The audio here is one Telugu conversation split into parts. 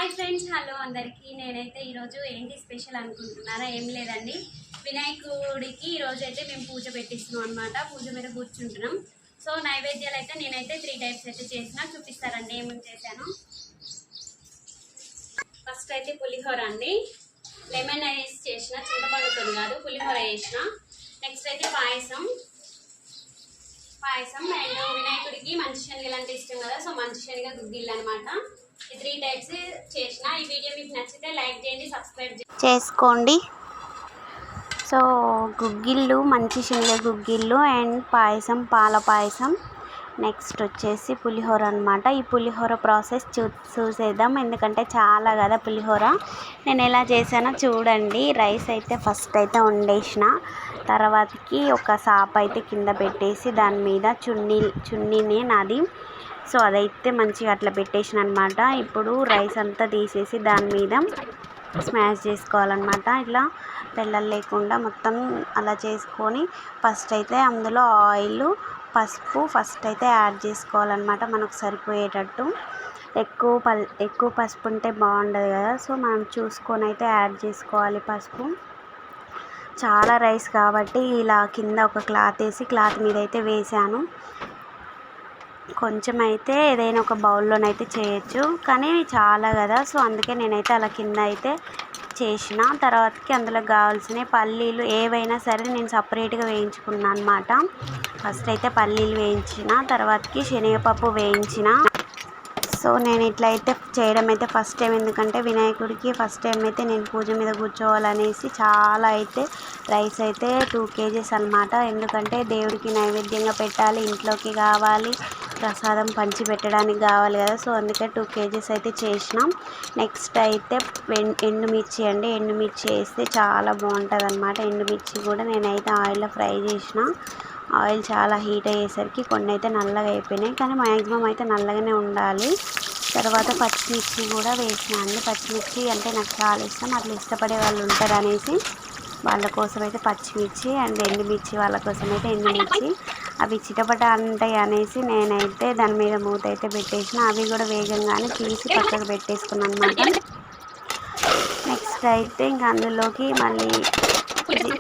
హాయ్ ఫ్రెండ్స్, హలో అందరికీ. నేనైతే ఈరోజు ఏంటి స్పెషల్ అనుకుంటున్నారా? ఏం లేదండి, వినాయకుడికి ఈరోజు అయితే మేము పూజ పెట్టిస్తున్నాం అనమాట. పూజ మీద కూర్చుంటున్నాం. సో నైవేద్యాలు అయితే నేనైతే 3 టైప్స్ అయితే చేసిన, చూపిస్తారండి ఏమేమి చేశాను. ఫస్ట్ అయితే పులిహోర అండి, లెమన్ వేసి చేసిన, చింతపండుతో కాదు పులిహోర చేసిన. నెక్స్ట్ అయితే పాయసం అండ్ వినాయకుడికి మంచి శనగలు అంటే ఇష్టం కదా, సో మంచి శనగ గుగ్గిళ్ళు అనమాట. ఈ 3 టైప్స్ చేసిన. ఈ వీడియో మీకు నచ్చితే లైక్ చేయండి, సబ్స్క్రైబ్ చేసుకోండి. సో గుగ్గిళ్ళు, మంచి శనగ గుగ్గిళ్ళు అండ్ పాయసం, పాల పాయసం. నెక్స్ట్ వచ్చేసి పులిహోర అనమాట. ఈ పులిహోర ప్రాసెస్ చూసేద్దాం, ఎందుకంటే చాలా కదా పులిహోర. నేను ఎలా చేశానో చూడండి. రైస్ అయితే ఫస్ట్ అయితే వండేసిన, తర్వాతకి ఒక సాప అయితే కింద పెట్టేసి దాని మీద చున్నీని నాది, సో అదైతే మంచిగా అట్లా పెట్టేసిన అనమాట. ఇప్పుడు రైస్ అంతా తీసేసి దాని మీద స్మాష్ చేసుకోవాలన్నమాట. ఇట్లా పెళ్ళలు లేకుండా మొత్తం అలా చేసుకొని ఫస్ట్ అయితే అందులో ఆయిల్, పసుపు ఫస్ట్ అయితే యాడ్ చేసుకోవాలన్నమాట, మనకు సరిపోయేటట్టు. ఎక్కువ పసుపు ఉంటే బాగుండదు కదా, సో మనం చూసుకొని అయితే యాడ్ చేసుకోవాలి పసుపు. చాలా రైస్ కాబట్టి ఇలా కింద ఒక క్లాత్ వేసి క్లాత్ మీద అయితే వేసాను. కొంచెం అయితే ఏదైనా ఒక బౌల్లోనైతే చేయొచ్చు, కానీ చాలా కదా, సో అందుకే నేనైతే అలా కింద అయితే చేసిన. తర్వాతకి అందులో కావాల్సిన పల్లీలు ఏవైనా సరే నేను సపరేట్గా వేయించుకున్నాను అనమాట. ఫస్ట్ అయితే పల్లీలు వేయించిన, తర్వాతకి శనగపప్పు వేయించిన. సో నేను ఇట్లా అయితే చేయడం అయితే ఫస్ట్ టైం, ఎందుకంటే వినాయకుడికి ఫస్ట్ టైం అయితే నేను పూజ మీద కూర్చోవాలనేసి చాలా అయితే రైస్ అయితే 2 kgs అనమాట. ఎందుకంటే దేవుడికి నైవేద్యంగా పెట్టాలి, ఇంట్లోకి కావాలి, ప్రసాదం పంచి పెట్టడానికి కావాలి కదా, సో అందుకే 2 kgs అయితే చేసినాం. నెక్స్ట్ అయితే ఎండుమిర్చి అండి, ఎండుమిర్చి వేస్తే చాలా బాగుంటుంది అనమాట. ఎండుమిర్చి కూడా నేనైతే ఆయిల్లో ఫ్రై చేసిన. ఆయిల్ చాలా హీట్ అయ్యేసరికి కొన్ని అయితే నల్లగా అయిపోయినాయి, కానీ మ్యాక్సిమం అయితే నల్లగానే ఉండాలి. తర్వాత పచ్చిమిర్చి కూడా వేసిన అండి. పచ్చిమిర్చి అంటే నాకు చాలా ఇష్టం, అట్లా ఇష్టపడే వాళ్ళు ఉంటారు అనేసి వాళ్ళ కోసం అయితే పచ్చిమిర్చి అండ్ ఎండుమిర్చి, వాళ్ళ కోసం అయితే ఎండుమిర్చి. అవి చిటపట అంటాయి అనేసి నేనైతే దాని మీద మూత అయితే పెట్టేసిన. అవి కూడా వేగంగానే తీసి పక్కకు పెట్టేసుకున్నాను అనమాట. నెక్స్ట్ అయితే ఇంకా అందులోకి మళ్ళీ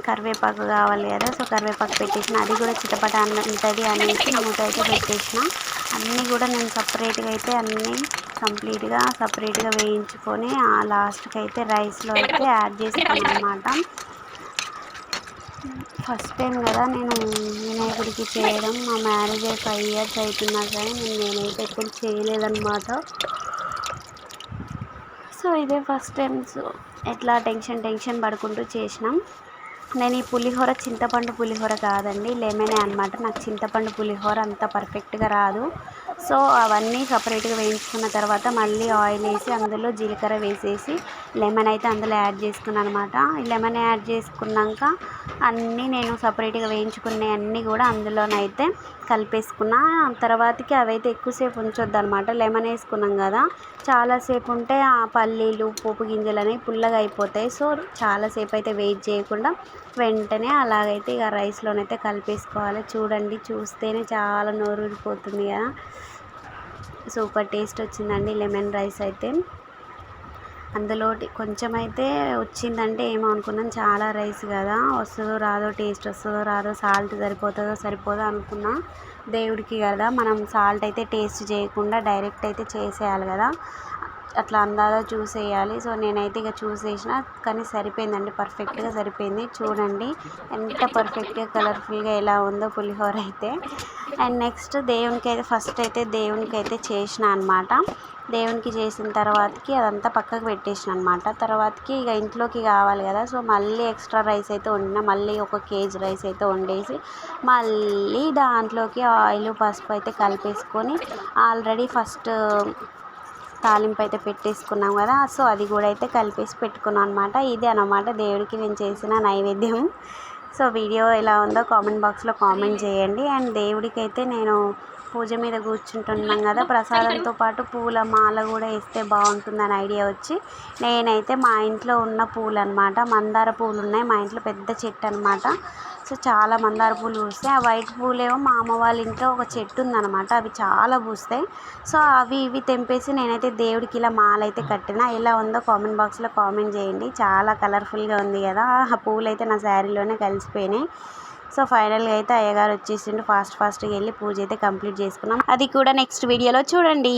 కరివేపాకు కావాలి కదా, సో కరివేపాకు పెట్టేసిన. అది కూడా చిటపట ఉంటుంది అనేసి మూత అయితే పెట్టేసిన. అన్నీ కూడా నేను సపరేట్గా అయితే అన్నీ కంప్లీట్గా సపరేట్గా వేయించుకొని ఆ లాస్ట్కి అయితే రైస్లో అయితే యాడ్ చేసుకున్నాను అనమాట. ఫస్ట్ టైం కదా నేను వినాయకుడికి చేయడం. మా మ్యారేజ్ 5 years అవుతున్నా కానీ నేనైతే ఎప్పుడు చేయలేదన్నమాట. సో ఇదే ఫస్ట్ టైం. సో ఎట్లా టెన్షన్ పడుకుంటూ చేసినాం. నేను ఈ పులిహోర చింతపండు పులిహోర కాదండి, లెమనే అనమాట. నాకు చింతపండు పులిహోర అంత పర్ఫెక్ట్గా రాదు. సో అవన్నీ సపరేట్గా వేయించుకున్న తర్వాత మళ్ళీ ఆయిల్ వేసి అందులో జీలకర్ర వేసేసి లెమన్ అయితే అందులో యాడ్ చేసుకున్నాను అనమాట. ఈ లెమన్ యాడ్ చేసుకున్నాక అన్నీ నేను సపరేట్గా వేయించుకునే అన్నీ కూడా అందులోనైతే కలిపేసుకున్న. తర్వాతకి అవైతే ఎక్కువసేపు ఉంచొద్దు అనమాట, లెమన్ వేసుకున్నాం కదా, చాలాసేపు ఉంటే ఆ పల్లీలు, పోపు గింజలు అనేవి పుల్లగా అయిపోతాయి. సో చాలాసేపు అయితే వెయిట్ చేయకుండా వెంటనే అలాగైతే ఇక రైస్లోనైతే కలిపేసుకోవాలి. చూడండి, చూస్తేనే చాలా నోరూరిపోతుంది కదా, సూపర్ టేస్ట్ వచ్చిందండి లెమన్ రైస్ అయితే. అందులో కొంచెం అయితే వచ్చిందంటే ఏమో అనుకున్నాను, చాలా రైస్ కదా, వస్తుందో రాదో, టేస్ట్ వస్తుందో రాదో, సాల్ట్ సరిపోదో అనుకున్నా. దేవుడికి కదా మనం సాల్ట్ అయితే టేస్ట్ చేయకుండా డైరెక్ట్ అయితే చేసేయాలి కదా, అట్లా అందాలో చూసేయాలి. సో నేనైతే ఇక చూసేసిన, కానీ సరిపోయిందండి, పర్ఫెక్ట్గా సరిపోయింది. చూడండి ఎంత పర్ఫెక్ట్గా కలర్ఫుల్గా ఎలా ఉందో పులిహోర అయితే. అండ్ నెక్స్ట్ ఫస్ట్ అయితే దేవునికి అయితే చేసిన అనమాట. దేవునికి చేసిన తర్వాతకి అదంతా పక్కకు పెట్టేసిన అనమాట. తర్వాతకి ఇక ఇంట్లోకి కావాలి కదా, సో మళ్ళీ ఎక్స్ట్రా రైస్ అయితే వండిన. మళ్ళీ 1 kg రైస్ అయితే వండేసి మళ్ళీ దాంట్లోకి ఆయిల్, పసుపు అయితే కలిపేసుకొని ఆల్రెడీ ఫస్ట్ తాలింపు అయితే పెట్టేసుకున్నాం కదా, సో అది కూడా అయితే కలిపేసి పెట్టుకున్నాం అనమాట. ఇదే అనమాట దేవుడికి నేను చేసిన నైవేద్యం. సో వీడియో ఎలా ఉందో కామెంట్ బాక్స్లో కామెంట్ చేయండి. అండ్ దేవుడికి అయితే నేను పూజ మీద కూర్చుంటున్నాం కదా, ప్రసాదంతో పాటు పూల మాల కూడా వేస్తే బాగుంటుందని ఐడియా వచ్చి నేనైతే మా ఇంట్లో ఉన్న పూలు అనమాట, మందార పూలు ఉన్నాయి మా ఇంట్లో, పెద్ద చెట్టు అనమాట. సో చాలా మందార పూలు పూస్తాయి. ఆ వైట్ పూలేమో మా అమ్మ వాళ్ళ ఇంట్లో ఒక చెట్టు ఉందన్నమాట, అవి చాలా పూస్తాయి. సో అవి ఇవి తెంపేసి నేనైతే దేవుడికి ఇలా మాల అయితే కట్టిన. ఎలా ఉందో కామెంట్ బాక్స్లో కామెంట్ చేయండి. చాలా కలర్ఫుల్గా ఉంది కదా, ఆ పూలు అయితే నా శారీలోనే కలిసిపోయినాయి. సో ఫైనల్గా అయితే అయ్యగారు వచ్చేసిండు, ఫాస్ట్గా వెళ్ళి పూజ అయితే కంప్లీట్ చేసుకున్నాం. అది కూడా నెక్స్ట్ వీడియోలో చూడండి.